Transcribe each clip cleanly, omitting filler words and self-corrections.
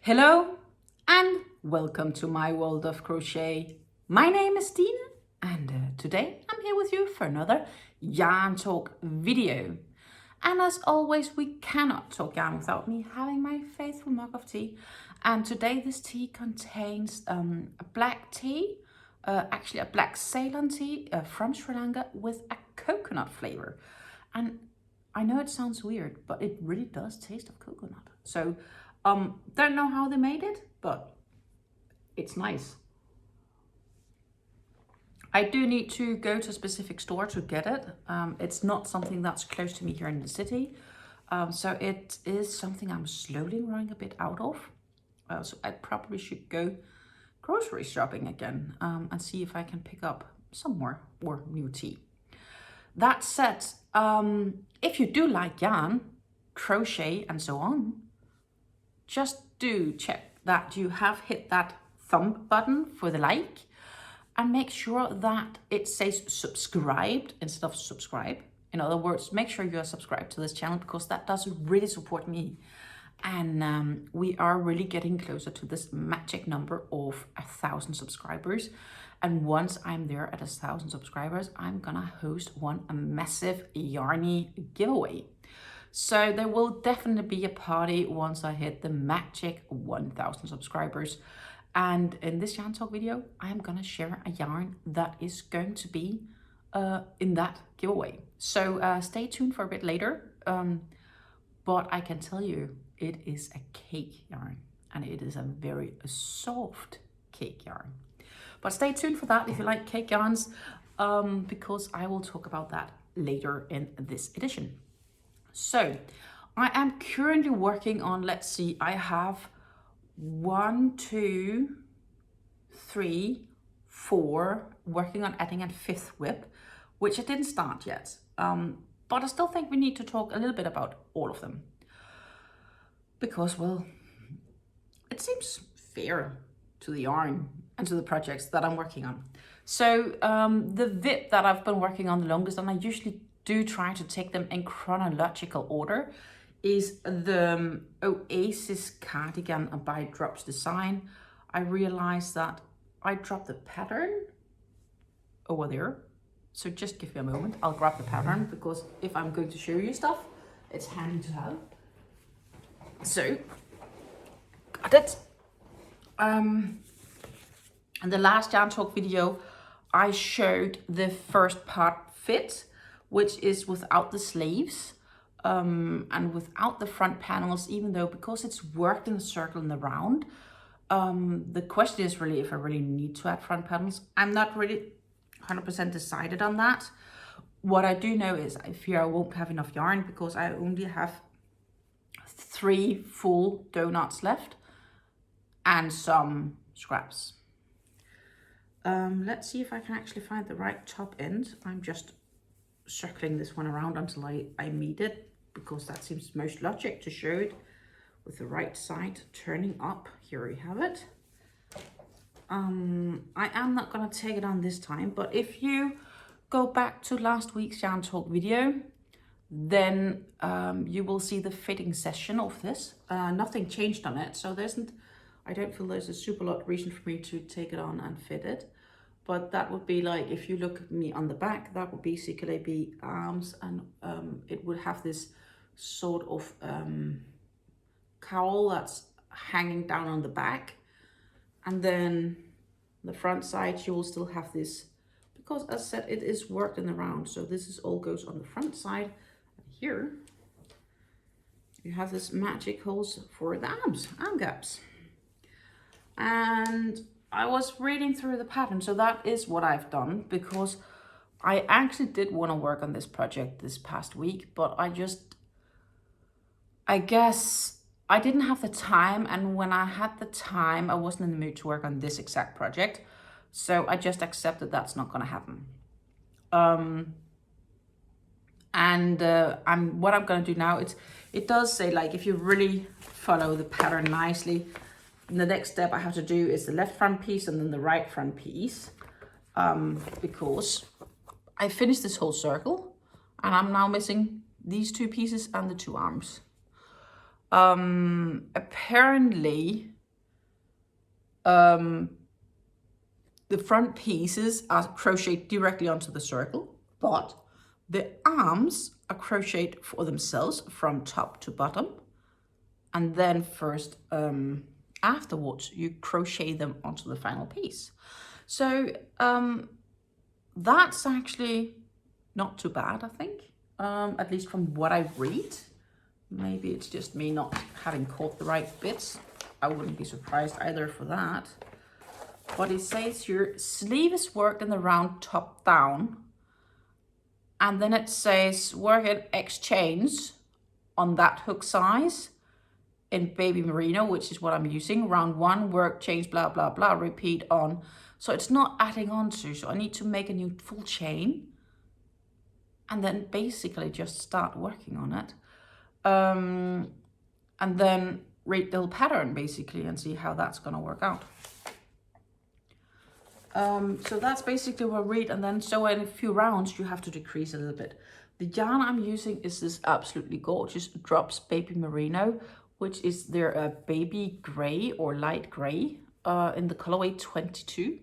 Hello and welcome to my world of crochet. My name is Tina and today I'm here with you for another yarn talk video. And as always, we cannot talk yarn without me having my faithful mug of tea. And today this tea contains a black tea, actually a black Ceylon tea from Sri Lanka with a coconut flavor. And I know it sounds weird, but it really does taste of coconut. So don't know how they made it, but it's nice. I do need to go to a specific store to get it. It's not something that's close to me here in the city. So it is something I'm slowly running a bit out of. So I probably should go grocery shopping again and see if I can pick up some more or new tea. That said, if you do like yarn, crochet and so on, just do check that you have hit that thumb button for the like and make sure that it says subscribed instead of subscribe. In other words, make sure you are subscribed to this channel because that does really support me. And we are really getting closer to this magic number of 1,000 subscribers. And once I'm there at 1,000 subscribers, I'm gonna host a massive yarny giveaway. So there will definitely be a party once I hit the magic 1,000 subscribers. And in this yarn talk video, I'm gonna share a yarn that is going to be in that giveaway. So stay tuned for a bit later. But I can tell you, it is a cake yarn and it is a very soft cake yarn. But stay tuned for that if you like cake yarns, because I will talk about that later in this edition. So I am currently working on, let's see, I have 1, 2, 3, 4, working on adding a 5th whip, which I didn't start yet. But I still think we need to talk a little bit about all of them. Because, well, it seems fair to the yarn and to the projects that I'm working on. So the whip that I've been working on the longest, and I usually do try to take them in chronological order, is the Oasis Cardigan by Drops Design. I realized that I dropped the pattern over there. So just give me a moment. I'll grab the pattern because if I'm going to show you stuff, it's handy to have. So, got it. In the last yarn talk video, I showed the first part fit, which is without the sleeves and without the front panels, even though because it's worked in a circle in the round. The question is really if I really need to add front panels. I'm not really 100% decided on that. What I do know is I fear I won't have enough yarn because I only have 3 full donuts left and some scraps. Let's see if I can actually find the right top end. I'm just circling this one around until I meet it because that seems most logic to show it with the right side turning up. Here we have it. I am not going to take it on this time, but if you go back to last week's yarn talk video, then you will see the fitting session of this. Nothing changed on it, so I don't feel there's a super lot reason for me to take it on and fit it. But that would be like, if you look at me on the back, that would basically be arms, and it would have this sort of cowl that's hanging down on the back. And then the front side, you will still have this, because as I said, it is worked in the round. So this is all goes on the front side. And here, you have this magic holes for the arm gaps. And I was reading through the pattern, so that is what I've done, because I actually did want to work on this project this past week, but I guess I didn't have the time, and when I had the time, I wasn't in the mood to work on this exact project, so I just accepted that's not going to happen. What I'm going to do now, it does say, like, if you really follow the pattern nicely, the next step I have to do is the left front piece and then the right front piece, because I finished this whole circle and I'm now missing these 2 pieces and the 2 arms. Apparently The front pieces are crocheted directly onto the circle, but the arms are crocheted for themselves from top to bottom. And then first, afterwards, you crochet them onto the final piece. So that's actually not too bad, I think, at least from what I read. Maybe it's just me not having caught the right bits. I wouldn't be surprised either for that. But it says here, sleeve is worked in the round top down. And then it says work in X chains on that hook size in baby merino, which is what I'm using. Round 1, work, chains, blah, blah, blah, repeat on. So it's not adding on to, so I need to make a new full chain. And then basically just start working on it. And then read the pattern basically and see how that's gonna work out. So that's basically what I read, and then so in a few rounds you have to decrease a little bit. The yarn I'm using is this absolutely gorgeous Drops Baby Merino, which is their baby gray or light gray in the colorway 22.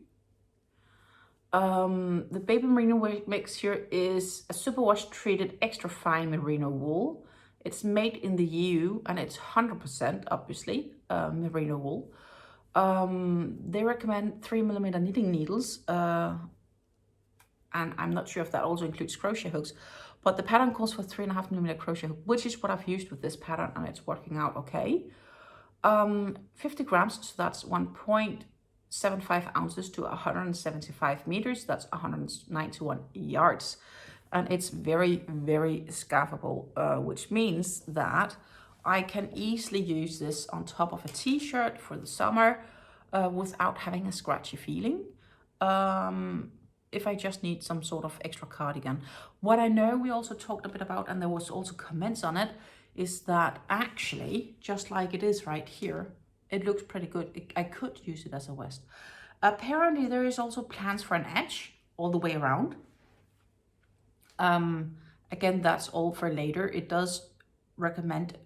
The baby merino mix here is a superwash treated extra fine merino wool. It's made in the EU and it's 100% obviously merino wool. They recommend 3mm knitting needles, and I'm not sure if that also includes crochet hooks, but the pattern calls for 3.5mm crochet hook, which is what I've used with this pattern, and it's working out okay. 50 grams, so that's 1.75 ounces to 175 meters, that's 191 yards, and it's very, very scarfable, which means that I can easily use this on top of a t-shirt for the summer without having a scratchy feeling. If I just need some sort of extra cardigan. What I know we also talked a bit about, and there was also comments on it, is that actually, just like it is right here, it looks pretty good. I could use it as a vest. Apparently there is also plans for an edge all the way around. Again, that's all for later. It does recommend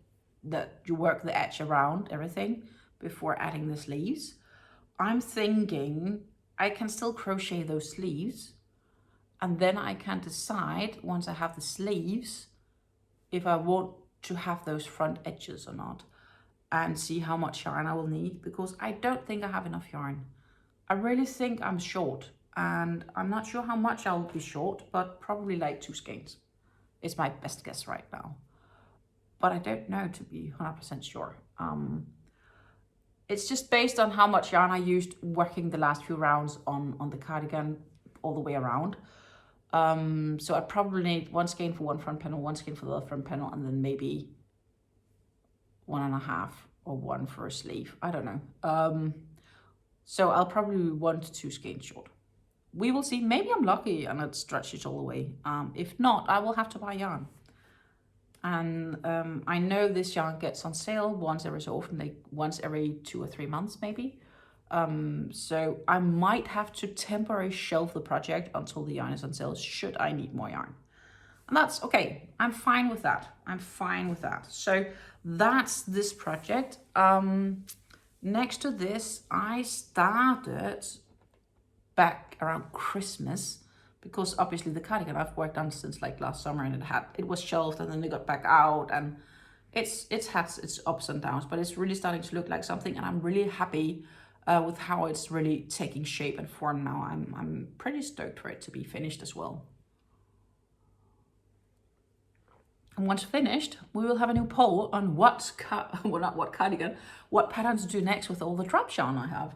that you work the edge around everything before adding the sleeves. I'm thinking I can still crochet those sleeves, and then I can decide once I have the sleeves if I want to have those front edges or not, and see how much yarn I will need, because I don't think I have enough yarn. I really think I'm short, and I'm not sure how much I'll be short, but probably like 2 skeins is my best guess right now. But I don't know to be 100% sure. It's just based on how much yarn I used working the last few rounds on the cardigan all the way around. So I probably need 1 skein for one front panel, 1 skein for the other front panel, and then maybe 1.5 or 1 for a sleeve. I don't know. So I'll probably be 1 to 2 skeins short. We will see. Maybe I'm lucky and it stretches all the way. If not, I will have to buy yarn. And I know this yarn gets on sale once every so often, like once every 2 or 3 months maybe. So I might have to temporarily shelve the project until the yarn is on sale, should I need more yarn. And that's okay. I'm fine with that. I'm fine with that. So that's this project. Next to this, I started back around Christmas, because obviously the cardigan I've worked on since like last summer, and it was shelved and then it got back out, and it's had its ups and downs, but it's really starting to look like something, and I'm really happy with how it's really taking shape and form now. I'm pretty stoked for it to be finished as well. And once finished, we will have a new poll on what patterns to do next with all the drop yarn I have.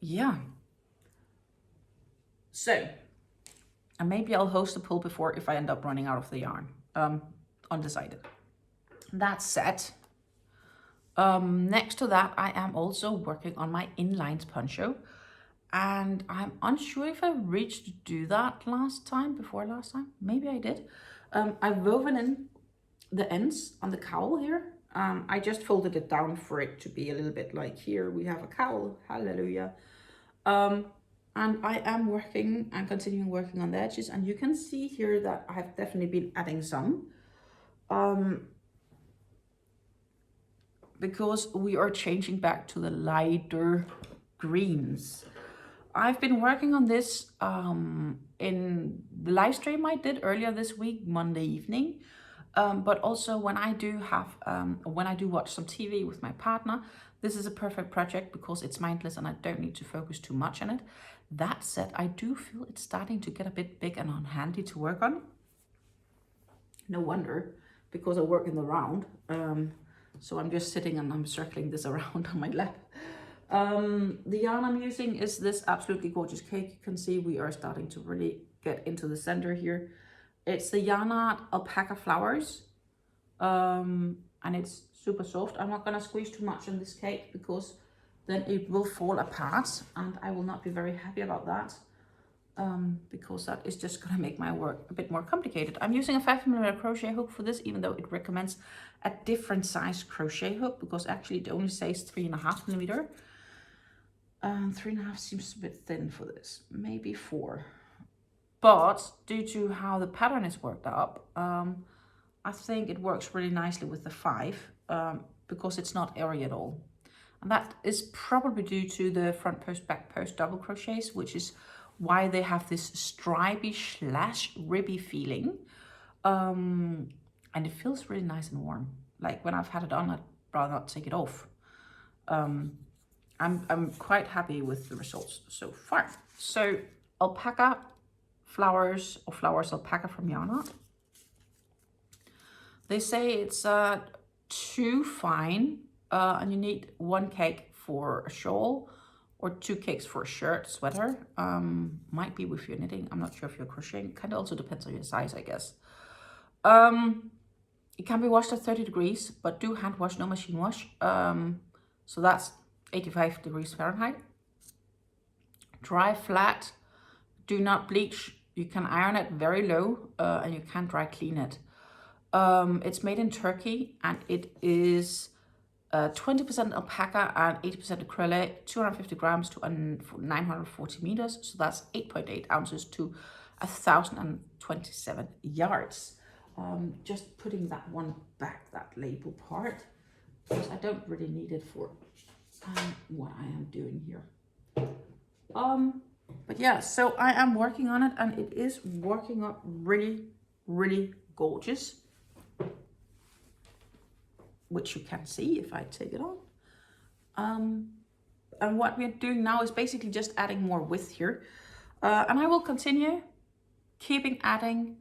Yeah. So, and maybe I'll host a poll before if I end up running out of the yarn. Undecided. That said, next to that, I am also working on my In-Lines Poncho. And I'm unsure if I reached to do that before last time. Maybe I did. I've woven in the ends on the cowl here. I just folded it down for it to be a little bit like here we have a cowl, hallelujah. And I am working and continuing working on the edges, and you can see here that I have definitely been adding some. because we are changing back to the lighter greens. I've been working on this in the live stream I did earlier this week, Monday evening. But also when I do watch some TV with my partner, this is a perfect project because it's mindless and I don't need to focus too much on it. That said, I do feel it's starting to get a bit big and unhandy to work on. No wonder, because I work in the round. So I'm just sitting and I'm circling this around on my lap. The yarn I'm using is this absolutely gorgeous cake. You can see we are starting to really get into the center here. It's the In-Lines Alpaca Flowers, and it's super soft. I'm not gonna squeeze too much on this cake because then it will fall apart and I will not be very happy about that, because that is just gonna make my work a bit more complicated. I'm using a 5mm crochet hook for this, even though it recommends a different size crochet hook because actually it only says 3.5mm. 3.5 seems a bit thin for this, maybe 4. But due to how the pattern is worked up, I think it works really nicely with the 5 because it's not airy at all. And that is probably due to the front post, back post double crochets, which is why they have this stripy / ribby feeling. And it feels really nice and warm. Like when I've had it on, I'd rather not take it off. I'm quite happy with the results so far. So alpaca flowers or flowers alpaca from Yana. They say it's too fine and you need 1 cake for a shawl or 2 cakes for a shirt, sweater. Might be with your knitting. I'm not sure if you're crocheting. Kind of also depends on your size, I guess. It can be washed at 30 degrees, but do hand wash, no machine wash. So that's 85 degrees Fahrenheit. Dry flat, do not bleach. You can iron it very low and you can dry clean it. It's made in Turkey and it is 20% alpaca and 80% acrylic, 250 grams to 940 meters. So that's 8.8 ounces to 1,027 yards. Just putting that one back, that label part, because I don't really need it for what I am doing here. But yeah, so I am working on it and it is working up really, really gorgeous, which you can see if I take it on. And what we're doing now is basically just adding more width here. And I will continue keeping adding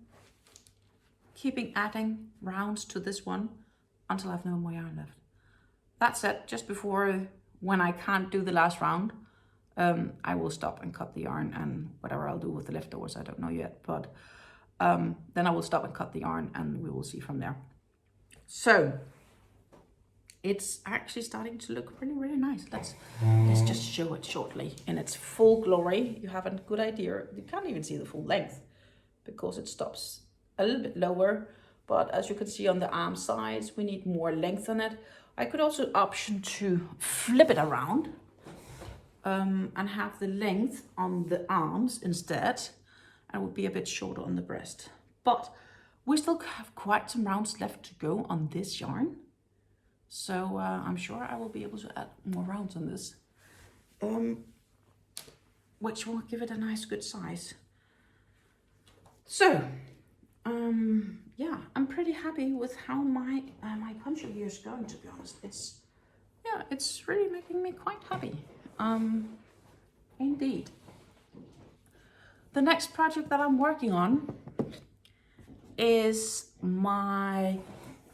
rounds to this one until I have no more yarn left. That's it, just before when I can't do the last round, I will stop and cut the yarn, and whatever I'll do with the leftovers, I don't know yet, but then I will stop and cut the yarn and we will see from there. So it's actually starting to look really, really nice. Let's just show it shortly in its full glory. You have a good idea. You can't even see the full length because it stops a little bit lower, but as you can see on the arm sides, we need more length on it. I could also option to flip it around and have the length on the arms instead, and would be a bit shorter on the breast. But we still have quite some rounds left to go on this yarn, so I'm sure I will be able to add more rounds on this, which will give it a nice good size. So yeah, I'm pretty happy with how my poncho here is going, to be honest. It's really making me quite happy. Indeed. The next project that I'm working on is my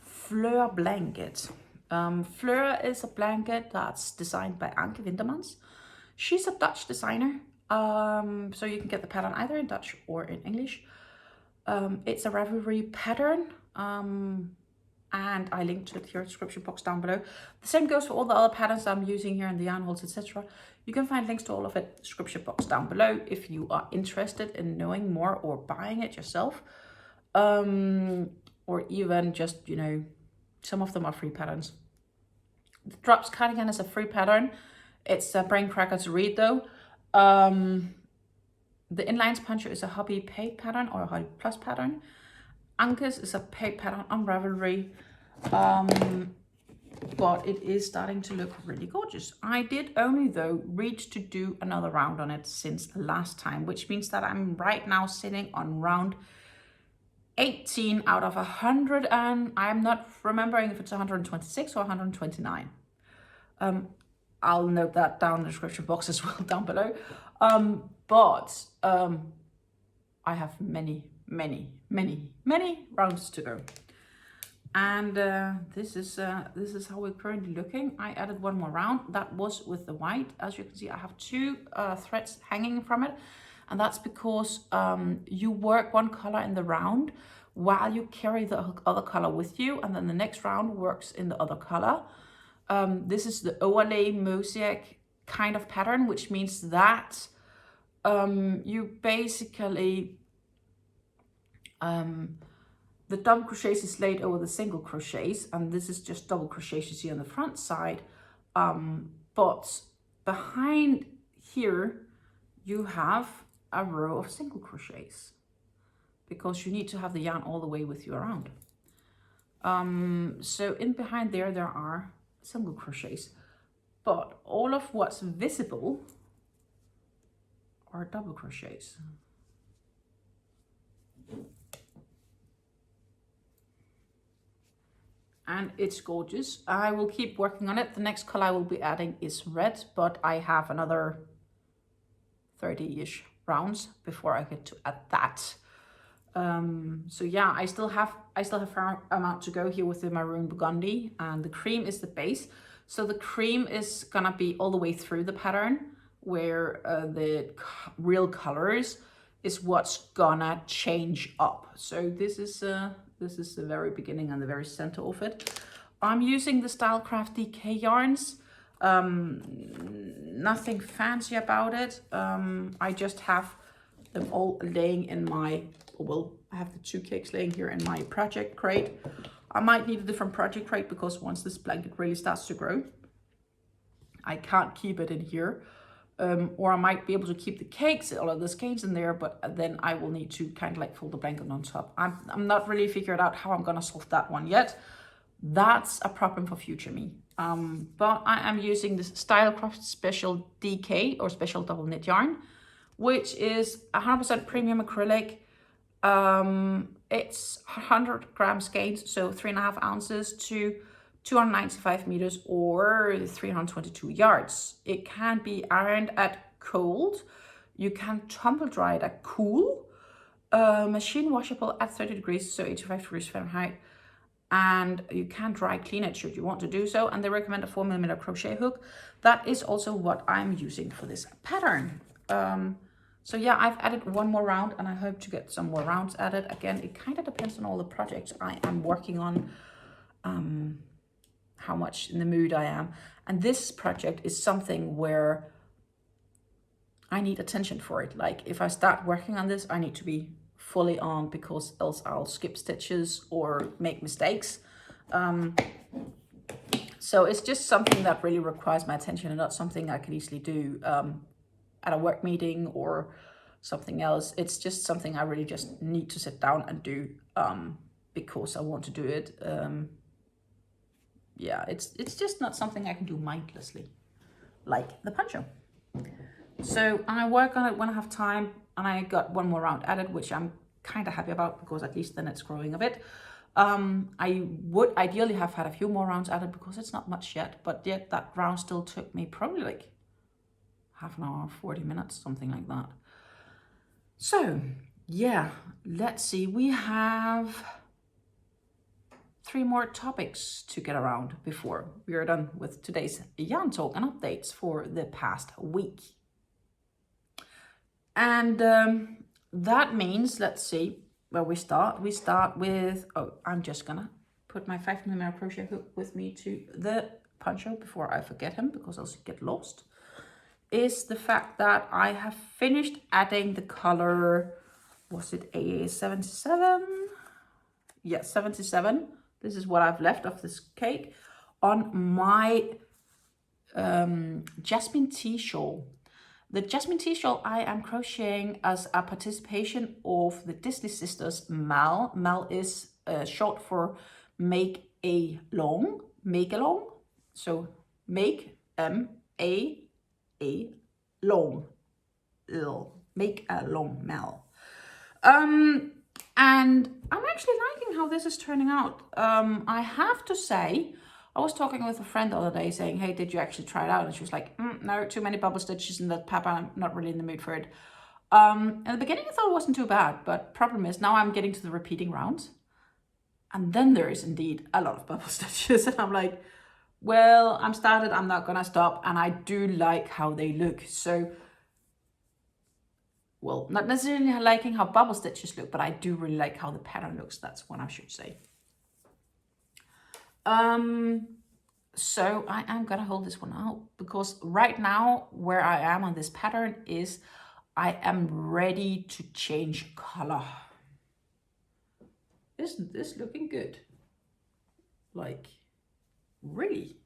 Fleur blanket. Fleur is a blanket that's designed by Anke Wintermans. She's a Dutch designer, so you can get the pattern either in Dutch or in English. It's a Ravelry pattern, and I linked to it here in the description box down below. The same goes for all the other patterns I'm using here in the yarn holes, etc. You can find links to all of it in the description box down below if you are interested in knowing more or buying it yourself. Or even just, you know, some of them are free patterns. The Drops Cardigan is a free pattern. It's a brain cracker to read though. The In-Lines Poncho is a Hobbii paid pattern or a Hobbii Plus pattern. Anke's is a paid pattern on Ravelry. but it is starting to look really gorgeous. I did only though reach to do another round on it since last time, which means that I'm right now sitting on round 18 out of 100, and I'm not remembering if it's 126 or 129. I'll note that down in the description box as well down below. But I have many rounds to go. And this is how we're currently looking. I added one more round. That was with the white. As you can see, I have two threads hanging from it. And that's because you work one color in the round while you carry the other color with you. And then the next round works in the other color. This is the Overlay Mosiac kind of pattern, which means that you basically... the double crochets is laid over the single crochets, and this is just double crochets you see on the front side. But behind here, you have a row of single crochets because you need to have the yarn all the way with you around. So in behind there are single crochets, but all of what's visible are double crochets. And it's gorgeous. I will keep working on it. The next color I will be adding is red, but I have another 30-ish rounds before I get to add that. So yeah, I still have a fair amount to go here with the maroon burgundy, and the cream is the base. So the cream is gonna be all the way through the pattern, where the real colors is what's gonna change up. So this is the very beginning and the very center of it. I'm using the Stylecraft DK yarns. Nothing fancy about it. I just have them all laying in my, well, I have the 2 cakes laying here in my project crate. I might need a different project crate because once this blanket really starts to grow, I can't keep it in here. Or I might be able to keep the cakes, all of the skeins in there, but then I will need to kind of like fold the blanket on top. I'm not really figured out how I'm gonna solve that one yet. That's a problem for future me. But I am using this Stylecraft Special DK or Special Double Knit yarn, which is 100% premium acrylic. It's 100 gram skeins, so 3.5 ounces to 295 meters or 322 yards. It can be ironed at cold. You can tumble dry it at cool. Machine washable at 30 degrees, so 85 degrees Fahrenheit. And you can dry clean it should you want to do so. And they recommend a 4mm crochet hook. That is also what I'm using for this pattern. So yeah, I've added one more round and I hope to get some more rounds added. Again, it kind of depends on all the projects I am working on. How much in the mood I am. And this project is something where I need attention for it. Like if I start working on this, I need to be fully on because else I'll skip stitches or make mistakes. So it's just something that really requires my attention and not something I can easily do at a work meeting or something else. It's just something I really just need to sit down and do because I want to do it. Yeah, it's just not something I can do mindlessly, like the poncho. So I work on it when I have time, and I got one more round added, which I'm kind of happy about because at least then it's growing a bit. I would ideally have had a few more rounds added because it's not much yet, but yet that round still took me probably like half an hour, 40 minutes, something like that. So yeah, let's see, we have 3 more topics to get around before we are done with today's yarn talk and updates for the past week. And that means, let's see where we start. We start with, oh, I'm just gonna put my 5mm crochet hook with me to the poncho before I forget him because I'll get lost. Is the fact that I have finished adding the color, was it a 77? Yeah, 77. This is what I've left of this cake on my JasmineTea Shawl. The JasmineTea Shawl I am crocheting as a participation of the Disley Sisterz MAL. MAL is short for make a long. make along. So make M-A-A long. Make a long mal. And I'm actually liking how this is turning out. I have to say, I was talking with a friend the other day saying, hey, did you actually try it out? And she was like, no, too many bubble stitches in that pattern. I'm not really in the mood for it. In the beginning, I thought it wasn't too bad, but problem is now I'm getting to the repeating rounds. And then there is indeed a lot of bubble stitches. And I'm like, well, I'm started, I'm not gonna stop. And I do like how they look. So, well, not necessarily liking how bubble stitches look, but I do really like how the pattern looks. That's what I should say. So I am gonna hold this one out because right now where I am on this pattern is I am ready to change color. Isn't this looking good? Like, really?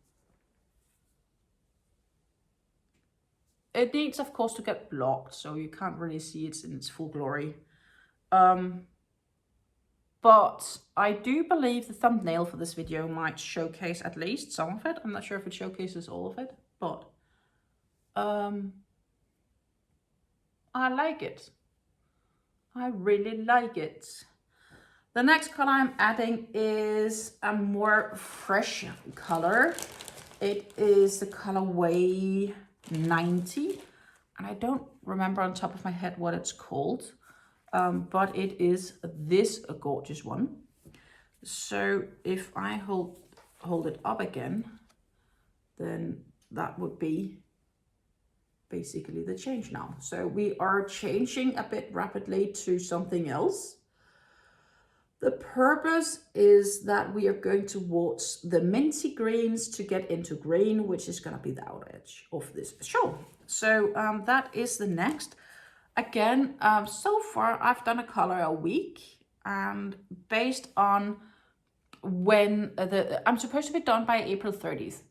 It needs, of course, to get blocked, so you can't really see it in its full glory. But I do believe the thumbnail for this video might showcase at least some of it. I'm not sure if it showcases all of it, but I like it. I really like it. The next color I'm adding is a more fresh color. It is the colorway 90, and I don't remember on top of my head what it's called, but it is this gorgeous one. So if I hold it up again, then that would be basically the change now. So we are changing a bit rapidly to something else. The purpose is that we are going towards the minty greens to get into green, which is going to be the outer edge of this shawl. So that is the next. Again, so far I've done a color a week, and based on when I'm supposed to be done by April 30th.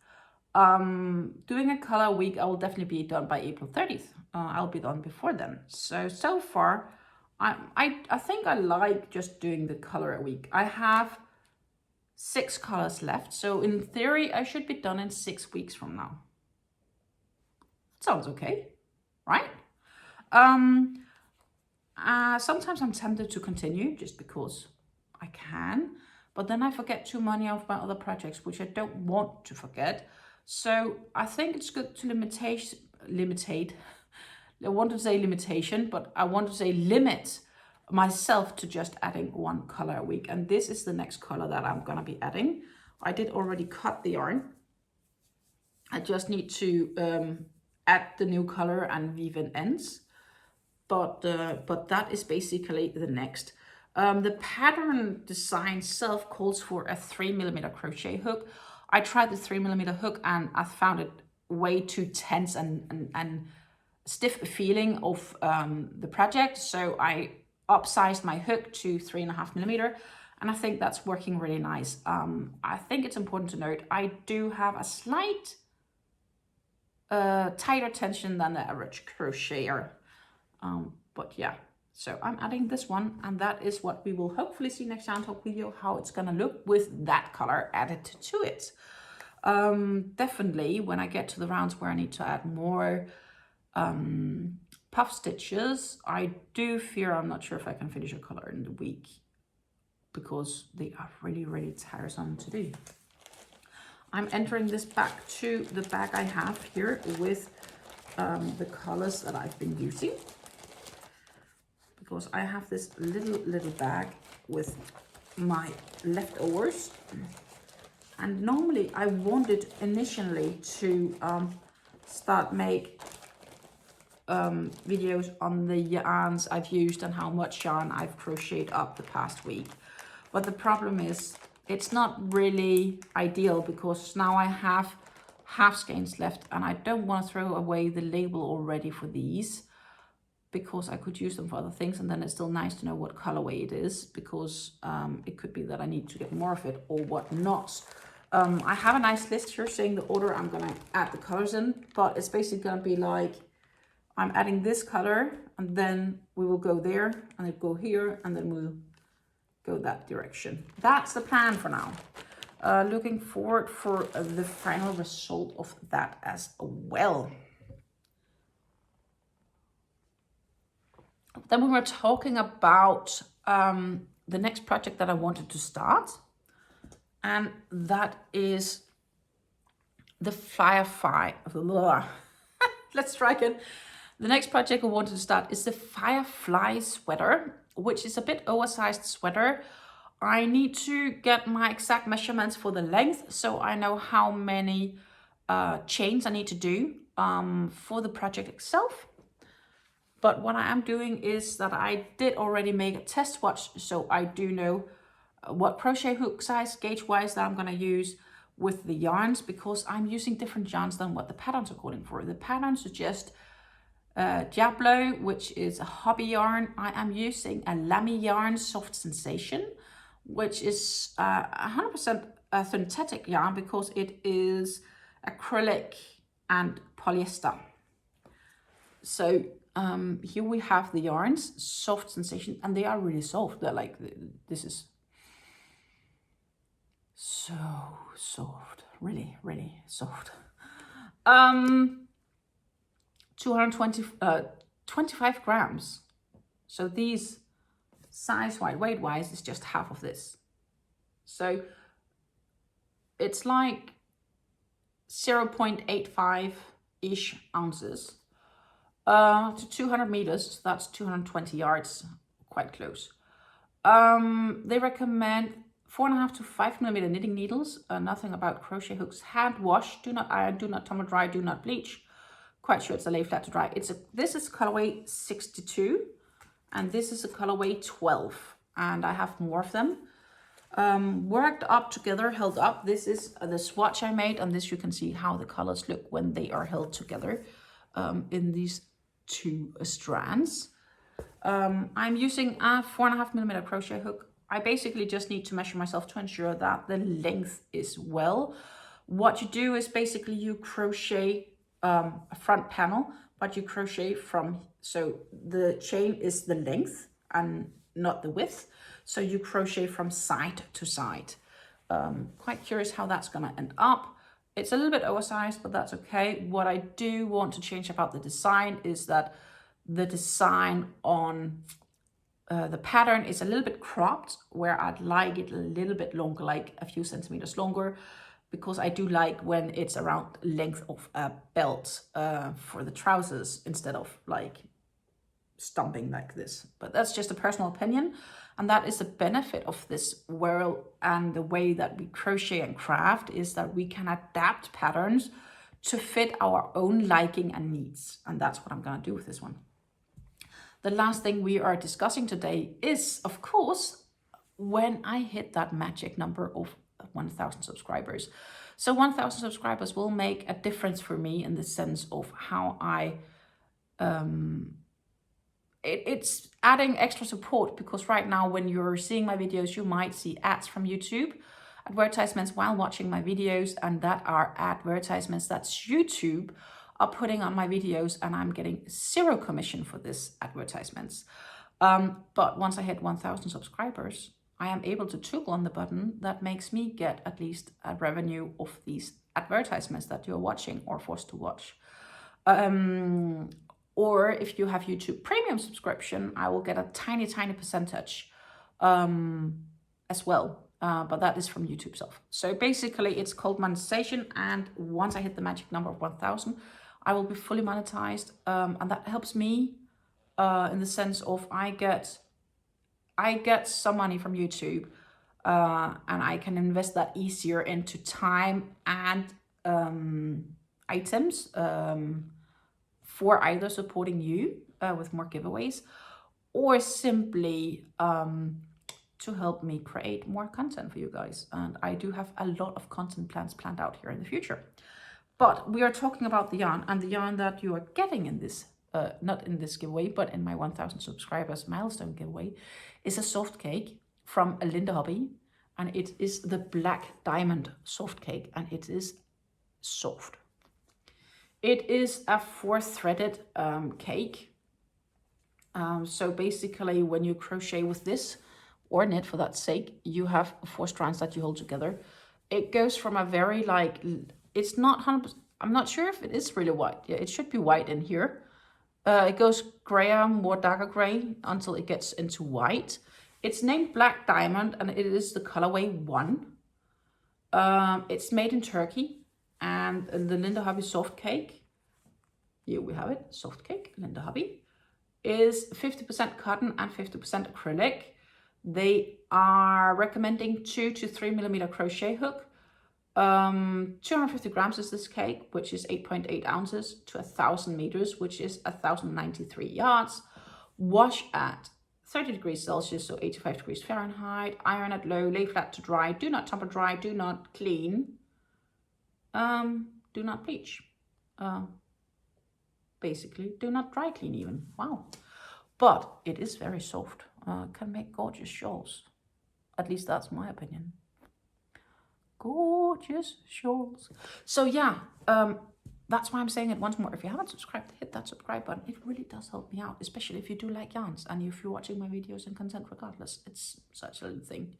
Doing a color a week, I will definitely be done by April 30th. I'll be done before then. So far, I think I like just doing the color a week. I have 6 colors left. So in theory, I should be done in 6 weeks from now. Sounds okay, right? Sometimes I'm tempted to continue just because I can, but then I forget too many of my other projects, which I don't want to forget. So I think it's good to limit. I want to say limitation, but I want to say limit myself to just adding 1 color a week. And this is the next color that I'm gonna be adding. I did already cut the yarn. I just need to add the new color and weave in ends. But that is basically the next. The pattern design itself calls for a 3mm crochet hook. I tried the 3mm hook and I found it way too tense and stiff feeling of the project. So I upsized my hook to 3.5mm, and I think that's working really nice. I think it's important to note, I do have a slight tighter tension than the average crocheter. But yeah, so I'm adding this one, and that is what we will hopefully see next Antalk video, how it's gonna look with that color added to it. Definitely when I get to the rounds where I need to add more puff stitches, I do fear I'm not sure if I can finish a color in the week because they are really tiresome to do. I'm entering this back to the bag I have here with the colors that I've been using, because I have this little bag with my leftovers. And normally I wanted initially to start make videos on the yarns I've used and how much yarn I've crocheted up the past week. But the problem is it's not really ideal because now I have half skeins left and I don't want to throw away the label already for these, because I could use them for other things, and then it's still nice to know what colorway it is, because it could be that I need to get more of it or whatnot. I have a nice list here saying the order I'm gonna add the colors in, but it's basically gonna be like, I'm adding this color and then we will go there and then go here and then we'll go that direction. That's the plan for now. Looking forward for the final result of that as well. Then we were talking about the next project that I wanted to start, and that is the Firefly. Let's try again. The next project I wanted to start is the Firefly Sweater, which is a bit oversized sweater. I need to get my exact measurements for the length, so I know how many chains I need to do for the project itself. But what I am doing is that I did already make a test swatch, so I do know what crochet hook size gauge-wise that I'm going to use with the yarns, because I'm using different yarns than what the patterns are calling for. The patterns suggest Diablo, which is a Hobbii yarn. I am using a Lamy yarn Soft Sensation, which is 100% a synthetic yarn because it is acrylic and polyester. So here we have the yarns, Soft Sensation, and they are really soft. They're like, this is so soft, really, really soft. 25 grams. So these size-wise, weight-wise, is just half of this. So it's like 0.85-ish ounces. To 200 meters, that's 220 yards, quite close. They recommend 4.5 to 5 millimeter knitting needles, nothing about crochet hooks, hand wash, do not iron, do not tumble dry, do not bleach. Quite sure it's a lay flat to dry. This is colorway 62, and this is a colorway 12, and I have more of them. Worked up together, held up. This is the swatch I made, and this you can see how the colors look when they are held together in these two strands. I'm using a 4.5 millimeter crochet hook. I basically just need to measure myself to ensure that the length is well. What you do is basically you crochet a front panel, but you crochet from, so the chain is the length and not the width. So you crochet from side to side. Quite curious how that's gonna end up. It's a little bit oversized, but that's okay. What I do want to change about the design is that the design on the pattern is a little bit cropped, where I'd like it a little bit longer, like a few centimeters longer, because I do like when it's around length of a belt for the trousers instead of like stumping like this. But that's just a personal opinion, and that is the benefit of this world and the way that we crochet and craft, is that we can adapt patterns to fit our own liking and needs, and that's what I'm gonna do with this one. The last thing we are discussing today is, of course, when I hit that magic number of 1,000 subscribers. So 1,000 subscribers will make a difference for me in the sense of how I, it's adding extra support, because right now when you're seeing my videos, you might see ads from YouTube, advertisements while watching my videos, and that are advertisements that's YouTube are putting on my videos, and I'm getting 0 commission for this advertisements. But once I hit 1,000 subscribers, I am able to toggle on the button that makes me get at least a revenue of these advertisements that you're watching or forced to watch. Or if you have YouTube Premium subscription, I will get a tiny percentage as well. But that is from YouTube itself. So basically it's called monetization, and once I hit the magic number of 1,000, I will be fully monetized, and that helps me in the sense of I get some money from YouTube, and I can invest that easier into time and items for either supporting you with more giveaways, or simply to help me create more content for you guys. And I do have a lot of content planned out here in the future. But we are talking about the yarn, and the yarn that you are getting in this, not in this giveaway, but in my 1,000 subscribers milestone giveaway, is a soft cake from Linda Hobbii, and it is the Black Diamond soft cake, and it is soft. It is a 4-threaded cake. So basically when you crochet with this, or knit for that sake, you have 4 strands that you hold together. it goes from a very like, it's not 100%, I'm not sure if it is really white. Yeah, it should be white in here. It goes grayer, more darker gray until it gets into white. It's named Black Diamond and it is the colorway 1. It's made in Turkey and the Linda Hobbii soft cake, here we have it, soft cake, Linda Hobbii, is 50% cotton and 50% acrylic. They are recommending 2 to 3 millimeter crochet hook. 250 grams is this cake, which is 8.8 ounces to 1,000 meters, which is 1,093 yards. Wash at 30 degrees Celsius, so 85 degrees Fahrenheit. Iron at low, lay flat to dry. Do not tumble dry, do not clean. Do not bleach. Basically, do not dry clean even. Wow. But it is very soft. Can make gorgeous shawls. At least that's my opinion. Gorgeous shawls. So yeah, that's why I'm saying it once more. If you haven't subscribed, hit that subscribe button. It really does help me out, especially if you do like yarns and if you're watching my videos and content regardless. It's such a little thing.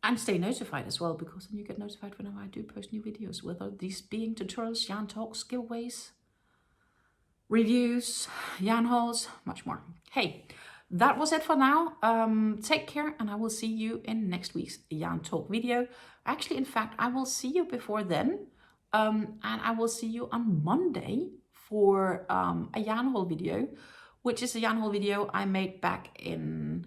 And stay notified as well, because then you get notified whenever I do post new videos, whether these being tutorials, yarn talks, giveaways, reviews, yarn hauls, much more. Hey, that was it for now. Take care, and I will see you in next week's yarn talk video. Actually, in fact, I will see you before then, and I will see you on Monday for a yarn haul video, which is a yarn haul video I made back in,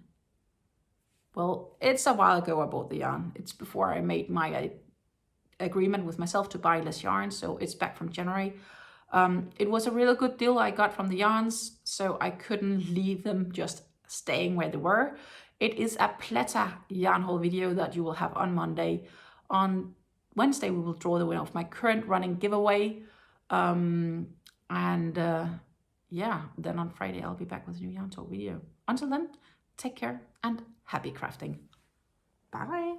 well, it's a while ago I bought the yarn. It's before I made my agreement with myself to buy less yarn, so it's back from January. It was a really good deal I got from the yarns, so I couldn't leave them just staying where they were. It is a platter yarn haul video that you will have on Monday. On Wednesday, we will draw the winner of my current running giveaway. Yeah, then on Friday, I'll be back with a new yarn talk video. Until then, take care and happy crafting. Bye.